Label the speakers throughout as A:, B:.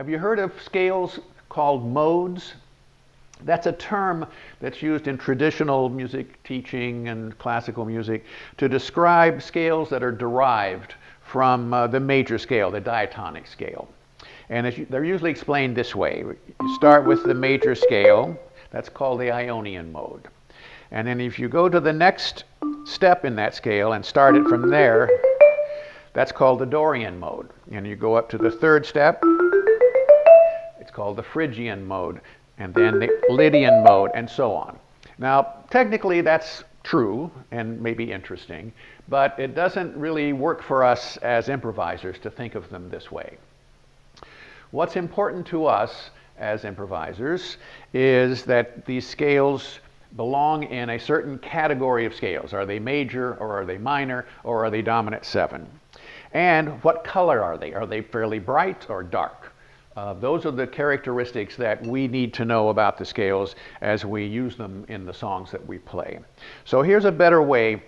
A: Have you heard of scales called modes? That's a term that's used in traditional music teaching and classical music to describe scales that are derived from the major scale, the diatonic scale. And they're usually explained this way. You start with the major scale, that's called the Ionian mode. And then if you go to the next step in that scale and start it from there, that's called the Dorian mode. And you go up to the third step, it's called the Phrygian mode, and then the Lydian mode, and so on. Now, technically that's true and maybe interesting, but it doesn't really work for us as improvisers to think of them this way. What's important to us as improvisers is that these scales belong in a certain category of scales. Are they major, or are they minor, or are they dominant 7? And what color are they? Are they fairly bright or dark? Those are the characteristics that we need to know about the scales as we use them in the songs that we play. So here's a better way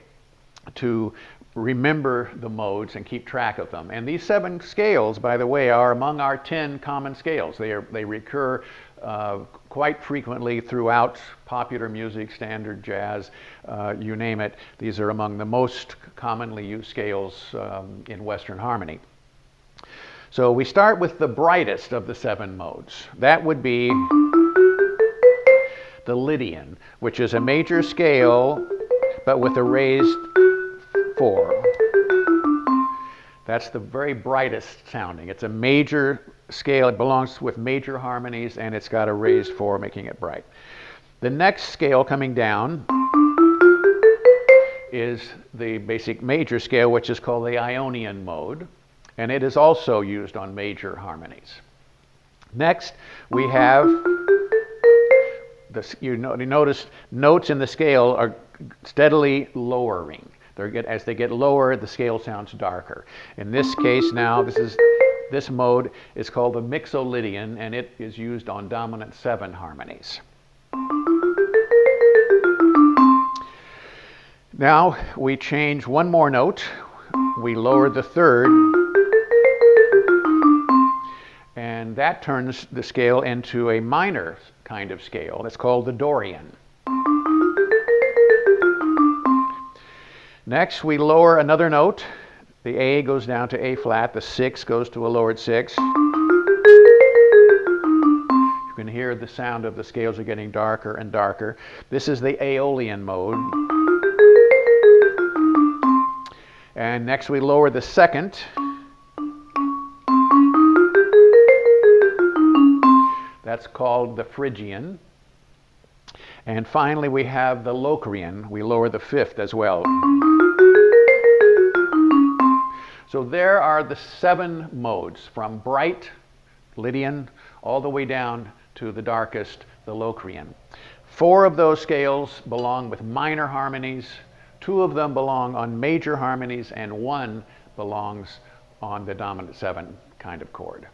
A: to remember the modes and keep track of them. And these 7 scales, by the way, are among our 10 common scales. They recur quite frequently throughout popular music, standard jazz, you name it. These are among the most commonly used scales in Western harmony. So we start with the brightest of the 7 modes. That would be the Lydian, which is a major scale, but with a raised 4. That's the very brightest sounding. It's a major scale. It belongs with major harmonies, and it's got a raised 4, making it bright. The next scale coming down is the basic major scale, which is called the Ionian mode, and it is also used on major harmonies. Next, we have, you notice notes in the scale are steadily lowering. As they get lower, the scale sounds darker. In this case now, this mode is called the Mixolydian, and it is used on dominant 7 harmonies. Now we change one more note. We lower the 3rd, and that turns the scale into a minor kind of scale. That's called the Dorian. Next, we lower another note. The A goes down to A flat. The 6 goes to a lowered 6. You can hear the sound of the scales are getting darker and darker. This is the Aeolian mode. And next, we lower the 2nd. That's called the Phrygian. And finally, we have the Locrian. We lower the 5th as well. So there are the 7 modes, from bright, Lydian, all the way down to the darkest, the Locrian. 4 of those scales belong with minor harmonies, 2 of them belong on major harmonies, and 1 belongs on the dominant 7 kind of chord.